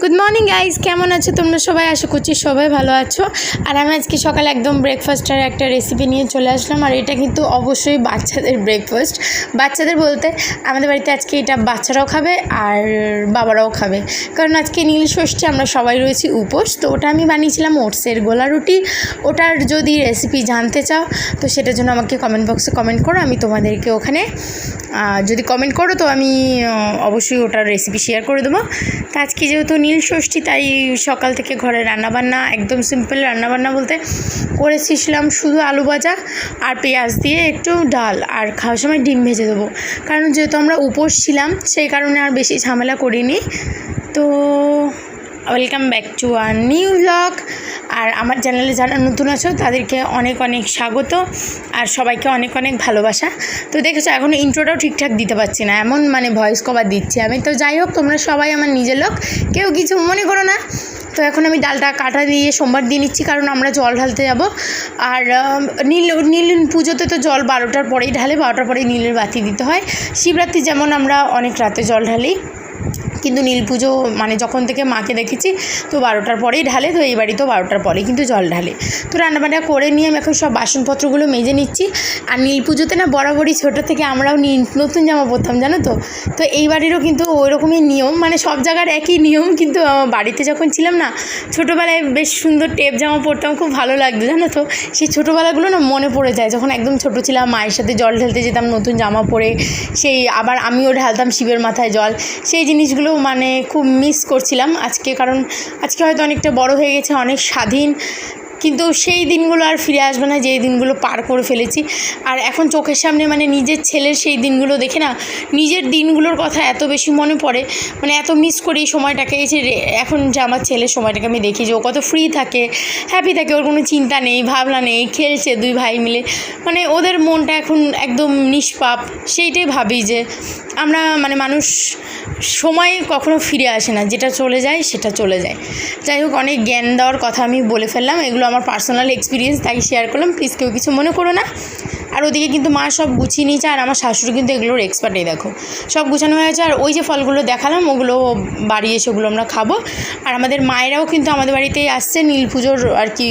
Good morning guys, কেমন আছো তোমরা সবাই? আশা করছি সবাই ভালো আছো। আর আমি আজকে সকালে একদম ব্রেকফাস্টের একটা রেসিপি নিয়ে চলে আসলাম। আর এটা কিন্তু অবশ্যই বাচ্চাদের ব্রেকফাস্ট। বাচ্চাদের বলতে আমাদের বাড়িতে আজকে এটা বাচ্চারাও খাবে আর বাবারাও খাবে, কারণ আজকে নীল ষষ্ঠী, আমরা সবাই রয়েছি উপোস। তো ওটা আমি বানিয়েছিলাম ওটসের গোলা রুটি। ওটার যদি রেসিপি জানতে চাও তো সেটার জন্য আমাকে কমেন্ট বক্সে কমেন্ট করো, আমি তোমাদেরকে ওখানে যদি কমেন্ট করো তো আমি অবশ্যই ওটার রেসিপি শেয়ার করে দেবো। তো আজকে যেহেতু নীল ষষ্ঠী, তাই সকাল থেকে ঘরে রান্নাবান্না একদম সিম্পল রান্নাবান্না বলতে করেছিলাম শুধু আলু ভাজা আর পেঁয়াজ দিয়ে একটু ডাল, আর খাওয়ার সময় ডিম ভেজে দেবো, কারণ যেহেতু আমরা উপোস ছিলাম সেই কারণে আর বেশি ঝামেলা করিনি। তো welcome back to our new blog. আর আমার চ্যানেলে যারা নতুন আছো তাদেরকে অনেক অনেক স্বাগত আর সবাইকে অনেক অনেক ভালোবাসা। তো দেখেছো এখনও ইন্ট্রোটাও ঠিকঠাক দিতে পারছি না, এমন ভয়েস কভার দিচ্ছি আমি। তো যাই হোক, তোমরা সবাই আমার নিজের লোক, কেউ কিছু মনে করো না। তো এখন আমি ডালটা কাটা দিয়ে সোমবার দিয়ে নিচ্ছি, কারণ আমরা জল ঢালতে যাব। আর নীল পুজোতে তো জল 12টার পরেই ঢালে, 12টার পরেই নীলের বাতি দিতে হয়। শিবরাত্রি যেমন আমরা অনেক রাতে জল ঢালি, কিন্তু নীল পুজো যখন থেকে মাকে দেখেছি তো 12টার পরেই ঢালে। তো এই বাড়ি তো 12টার পরেই কিন্তু জল ঢালে। তো রান্নাবান্না করে নিয়ে আমি এখন সব বাসনপত্রগুলো মেজে নিচ্ছি। আর নীল পুজোতে না বরাবরই ছোটো থেকে আমরাও নতুন জামা পরতাম, জানো তো। তো এই বাড়িরও কিন্তু ওই রকমই নিয়ম, সব জায়গার একই নিয়ম, কিন্তু বাড়িতে যখন ছিলাম না ছোটোবেলায় বেশ সুন্দর টেপ জামা পরতাম, খুব ভালো লাগতো, জানো তো। সেই ছোটোবেলাগুলো না মনে পড়ে যায়, যখন একদম ছোটো ছিলাম মায়ের সাথে জল ঢালতে যেতাম নতুন জামা পরে, সেই আবার আমিও ঢালতাম শিবের মাথায় জল। সেই জিনিসগুলো খুব মিস করছিলাম আজকে, কারণ আজকে হয়তো অনেকটা বড় হয়ে গেছে, অনেক স্বাধীন, কিন্তু সেই দিনগুলো আর ফিরে আসবে না যে দিনগুলো পার করে ফেলেছি। আর এখন চোখের সামনে নিজের ছেলের সেই দিনগুলো দেখে না নিজের দিনগুলোর কথা এত বেশি মনে পড়ে, এত মিস করি এই সময়টাকে। এই যে এখন যে আমার ছেলের সময়টাকে আমি দেখি যে ও কত ফ্রি থাকে, হ্যাপি থাকে, ওর কোনো চিন্তা নেই, ভাবনা নেই, খেলছে দুই ভাই মিলে, ওদের মনটা এখন একদম নিষ্পাপ। সেইটাই ভাবি যে আমরা মানুষ সময় কখনো ফিরে আসে না, যেটা চলে যায় সেটা চলে যায়। যাই হোক, অনেক জ্ঞান দেওয়ার কথা আমি বলে ফেললাম, এগুলো আমার পার্সোনাল এক্সপিরিয়েন্স, তাই শেয়ার করলাম, প্লিজ কেউ কিছু মনে করো না। আর ওদিকে কিন্তু মা সব গুছিয়ে নিয়েছে, আর আমার শাশুড়ি কিন্তু এগুলোর এক্সপার্ট। এই দেখো সব গুছানো হয়ে গেছে। আর ওই যে ফলগুলো দেখালাম ওগুলো বাড়ি এসে ওগুলো আমরা খাবো। আর আমাদের মায়েরাও কিন্তু আমাদের বাড়িতেই আসছে নীল পুজোর আর কি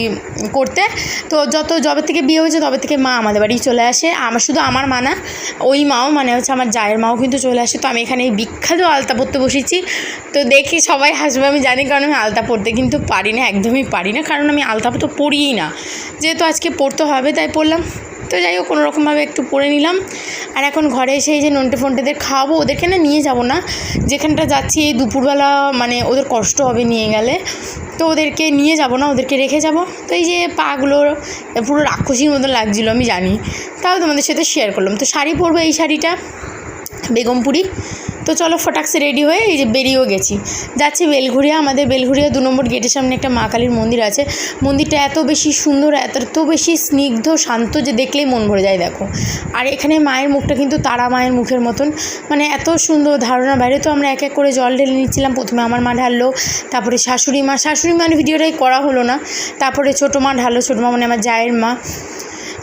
করতে। তো যবে থেকে বিয়ে হয়েছে তবে থেকে মা আমাদের বাড়ি চলে আসে। শুধু আমার মা না, ওই মাও আমার জায়ের মাও কিন্তু চলে আসে। তো আমি এখানে এই বিখ্যাত আলতা পরতে বসেছি। তো দেখি সবাই হাসবে আমি জানি, কারণ আমি আলতা পরতে কিন্তু পারি না, একদমই পারি না, কারণ আমি আলতা তো পরিই না, যেহেতু আজকে পরতে হবে তাই পরলাম। তো যাই হোক, কোনোরকমভাবে একটু পরে নিলাম। আর এখন ঘরে এসে এই যে নন্টে ফন্টেদের খাওয়াবো, ওদেরকে না নিয়ে যাব না, যেখানটা যাচ্ছি এই দুপুরবেলা ওদের কষ্ট হবে নিয়ে গেলে, তো ওদেরকে নিয়ে যাব না, ওদেরকে রেখে যাব। তো এই যে পাগুলো পুরো রাক্ষসীর মতো লাগছিলো আমি জানি, তাও তোমাদের সাথে শেয়ার করলাম। তো শাড়ি পরবো, এই শাড়িটা বেগমপুরি। তো চলো ফটাকসে রেডি হয়ে এই যে বেরিয়েও যাচ্ছি বেলঘুরিয়া। আমাদের বেলঘুরিয়া 2 নম্বর গেটের সামনে একটা মা কালীর মন্দির আছে। মন্দিরটা এত বেশি সুন্দর, এত বেশি স্নিগ্ধ শান্ত যে দেখলেই মন ভরে যায়, দেখো। আর এখানে মায়ের মুখটা কিন্তু তারা মায়ের মুখের মতন, এত সুন্দর, ধারণার বাইরে। তো আমরা এক এক করে জল ঢেলে নিচ্ছিলাম। প্রথমে আমার মা ঢাললো, তারপরে শাশুড়ি মা ভিডিওটাই করা হলো না, তারপরে ছোটো মা ঢাললো, ছোটো মা আমার জায়ের মা।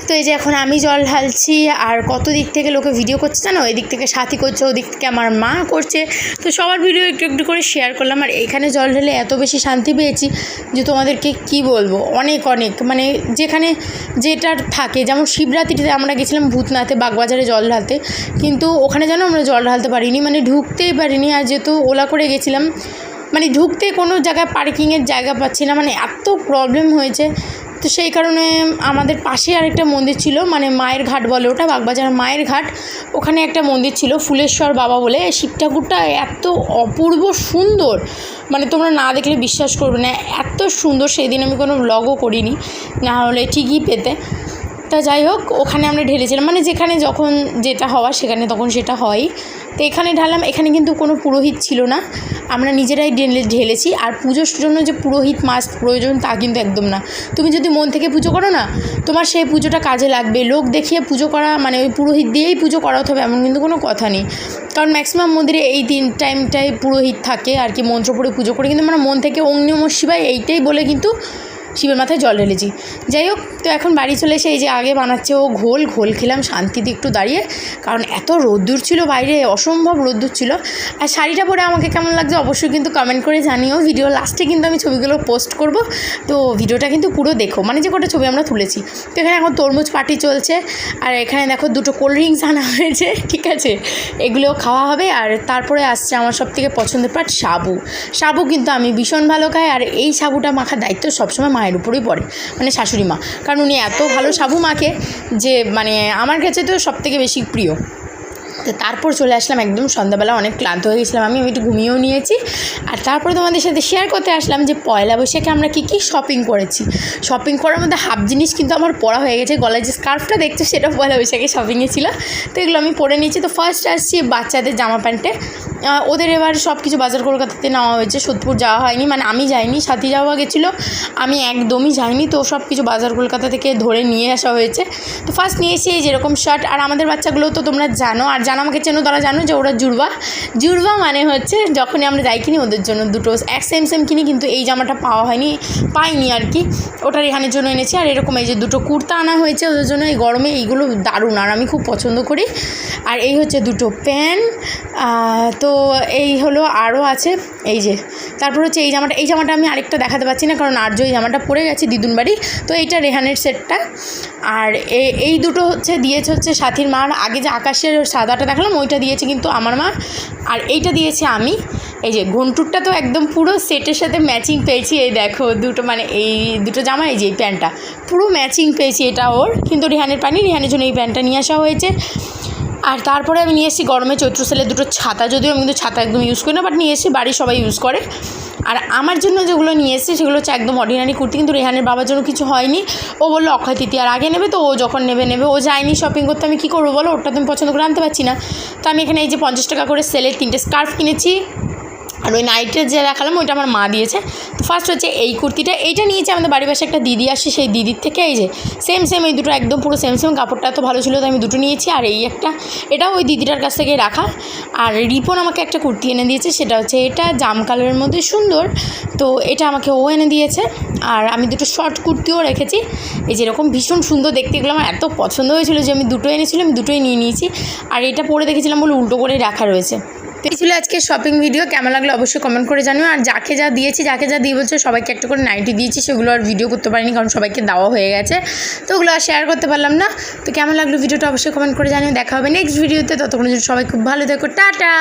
তো এই যে এখন আমি জল ঢালছি, আর কত দিক থেকে লোকে ভিডিও করছে জানো, এদিক থেকে সাথী করছে, ওদিক থেকে আমার মা করছে। তো সবার ভিডিও একটু একটু করে শেয়ার করলাম। আর এইখানে জল ঢেলে এত বেশি শান্তি পেয়েছি যে তোমাদেরকে কি বলবো, অনেক যেখানে যেটা থাকে। যেমন শিবরাত্রিতে আমরা গেছিলাম ভূতনাথে বাগবাজারে জল ঢালতে, কিন্তু ওখানে যেন আমরা জল ঢালতে পারিনি, ঢুকতেই পারিনি। আর যেহেতু ওলা করে গেছিলাম, ঢুকতে কোনো জায়গায় পার্কিংয়ের জায়গা পাচ্ছি না, এত প্রবলেম হয়েছে। তো সেই কারণে আমাদের পাশে আরেকটা মন্দির ছিল, মায়ের ঘাট বলে ওটা, বাগবাজার মায়ের ঘাট, ওখানে একটা মন্দির ছিল ফুলেশ্বর বাবা বলে। শিব ঠাকুরটা এত অপূর্ব সুন্দর, তোমরা না দেখলে বিশ্বাস করবে না, এত সুন্দর। সেই দিন আমি কোনো ব্লগও করিনি, না হলে ঠিকই পেতে। তা যাই হোক, ওখানে আমরা ঢেলেছিলাম, যেখানে যখন যেটা হওয়া সেখানে তখন সেটা হয়। তো এখানে ঢাললাম, এখানে কিন্তু কোনো পুরোহিত ছিল না, আমরা নিজেরাই ঢেলেছি। আর পুজোর জন্য যে পুরোহিত মাস্ট প্রয়োজন তা কিন্তু একদম না। তুমি যদি মন থেকে পুজো করো না, তোমার সেই পুজোটা কাজে লাগবে। লোক দেখিয়ে পুজো করা ওই পুরোহিত দিয়েই পুজো করাতে হবে এমন কিন্তু কোনো কথা নেই, কারণ ম্যাক্সিমাম মন্দিরে এই টাইমটায় পুরোহিত থাকে আর কি, মন্ত্র পড়ে পুজো করে। কিন্তু মন থেকে ওং নমঃ শিবায় এইটাই বলে কিন্তু শিবের মাথায় জল ঢেলেছি। যাই হোক, তো এখন বাড়ি চলে এসে এই যে আগে বানাচ্ছে ও ঘোল খেলাম শান্তিতে একটু দাঁড়িয়ে, কারণ এত রোদ্দুর ছিল বাইরে, অসম্ভব রোদ্দুর ছিল। আর শাড়িটা পরে আমাকে কেমন লাগছে অবশ্যই কিন্তু কমেন্ট করে জানিও। ভিডিও লাস্টে কিন্তু আমি ছবিগুলো পোস্ট করব, তো ভিডিওটা কিন্তু পুরো দেখো, মানে যে কটা ছবি আমরা তুলেছি। তো এখানে এখন তরমুজ পার্টি চলছে, আর এখানে দেখো 2টো কোল্ড ড্রিঙ্কস আনা হয়েছে, ঠিক আছে, এগুলোও খাওয়া হবে। আর তারপরে আসছে আমার সবথেকে পছন্দের পার্ট, সাবু কিন্তু আমি ভীষণ ভালো খাই, আর এই সাবুটা মাখার দায়িত্ব সবসময় মায়ের উপরেই পড়ে, মানে শাশুড়ি মা, কারণ উনি এত ভালো সাবু মাখে যে মানে আমার কাছে তো সবথেকে বেশি প্রিয়। তো তারপর চলে আসলাম একদম সন্ধ্যাবেলা, অনেক ক্লান্ত হয়ে গেছিলাম আমি একটু ঘুমিয়েও নিয়েছি। আর তারপরে তোমাদের সাথে শেয়ার করতে আসলাম যে পয়লা বৈশাখে আমরা কী শপিং করেছি। শপিং করার মধ্যে হাফ জিনিস কিন্তু আমার পরা হয়ে গেছে, গলায় যে স্কার্ফটা দেখছো সেটা পয়লা বৈশাখে শপিংয়ে ছিল, তো এগুলো আমি পরে নিয়েছি। তো ফার্স্ট আসছি বাচ্চাদের জামা প্যান্টে, ওদের এবার সব কিছু বাজার কলকাতাতে নেওয়া হয়েছে, সোদপুর যাওয়া হয়নি, মানে আমি যাইনি, সাথী যাওয়া গেছিলো, আমি একদমই যাইনি। তো সব কিছু বাজার কলকাতা থেকে ধরে নিয়ে আসা হয়েছে। তো ফার্স্ট নিয়ে এসে যেরকম শার্ট, আর আমাদের বাচ্চাগুলো তো তোমরা জানো, আর যারা আমাকে চেনো তারা জানো যে ওরা জুড়বা মানে হচ্ছে যখনই আমরা যাই কিনি ওদের জন্য দুটো সেম কিনি, কিন্তু এই জামাটা পাইনি আর কি, ওটা রেহানের জন্য এনেছি। আর এরকম এই যে 2টো কুর্তা আনা হয়েছে ওদের জন্য, এই গরমে এইগুলো দারুণ, আর আমি খুব পছন্দ করি। আর এই হচ্ছে 2টো প্যান্ট। তো এই হলো, আরও আছে এই যে, তারপর হচ্ছে এই জামাটা আমি আরেকটা দেখাতে পারছি না, কারণ আর্য এই জামাটা পরে গেছে দিদুন বাড়ি, তো এইটা রেহানের সেটটা। আর এই 2টো দিয়েছে সাথীর মার, আগে যে আকাশের সাদাটা দেখালাম ওইটা দিয়েছে কিন্তু আমার মা, আর এইটা দিয়েছে আমি। এই যে ঘন্টুরটা তো একদম পুরো সেটের সাথে ম্যাচিং পেয়েছি, এই দেখো 2টো, মানে এই 2টো জামা, এই যে এই প্যান্টটা পুরো ম্যাচিং পেয়েছি, এটা ওর, কিন্তু রেহানের পানি, রেহানের জন্য এই প্যান্টটা নিয়ে আসা হয়েছে। আর তারপরে আমি নিয়ে এসেছি গরমে চৈত্র সেলের 2টো ছাতা, যদিও আমি কিন্তু ছাতা একদম ইউজ করি না, বাট নিয়ে এসেছি, বাড়ির সবাই ইউজ করে। আর আমার জন্য যেগুলো নিয়ে এসেছি সেগুলো হচ্ছে একদম অর্ডিনারি কুর্তি, কিন্তু রেহানের বাবার জন্য কিছু হয়নি, ও বললো অক্ষয় তৃতীয়ার আগে নেবে, তো ও যখন নেবে, ও যায়নি শপিং করতে, আমি কী করবো বলো, ওটা তুমি পছন্দ করে আনতে পারছি না। তো আমি এখানে এই যে 50 টাকা করে সেলের 3টে স্কার্ফ কিনেছি, আর ওই নাইটের যে দেখালাম ওইটা আমার মা দিয়েছে। তো ফার্স্ট হচ্ছে এই কুর্তিটা, এইটা নিয়েছে আমাদের বাড়ির পাশে একটা দিদি আসে, সেই দিদির থেকে এই যে সেম এই 2টো একদম পুরো সেম, কাপড়টা এত ভালো ছিল তো আমি 2টো নিয়েছি। আর এই একটা, এটাও ওই দিদিটার কাছ থেকে রাখা। আর রিপন আমাকে একটা কুর্তি এনে দিয়েছে, সেটা হচ্ছে এটা জাম কালারের মধ্যে সুন্দর, তো এটা আমাকে ও এনে দিয়েছে। আর আমি 2টো শর্ট কুর্তিও রেখেছি, এই যেরকম ভীষণ সুন্দর দেখতে, এগুলো আমার এত পছন্দ হয়েছিল যে আমি 2টো এনেছিলাম, আমি 2টোই নিয়ে নিয়েছি। আর এটা পরে দেখেছিলাম বলে উল্টো করে রাখা রয়েছে। তো এই ছিল আজকে শপিং ভিডিও, কেমন লাগলো অবশ্যই কমেন্ট করে জানিও। আর যাকে যা দিয়ে বলছে সবাইকে একটা করে নাইটি দিয়েছি, সেগুলো আর ভিডিও করতে পারিনি কারণ সবাইকে দেওয়া হয়ে গেছে, তো ওগুলো আর শেয়ার করতে পারলাম না। তো কেমন লাগলো ভিডিওটা অবশ্যই কমেন্ট করে জানিও। দেখা হবে নেক্সট ভিডিওতে, ততক্ষণ সবাই খুব ভালো থেকো, টাটা।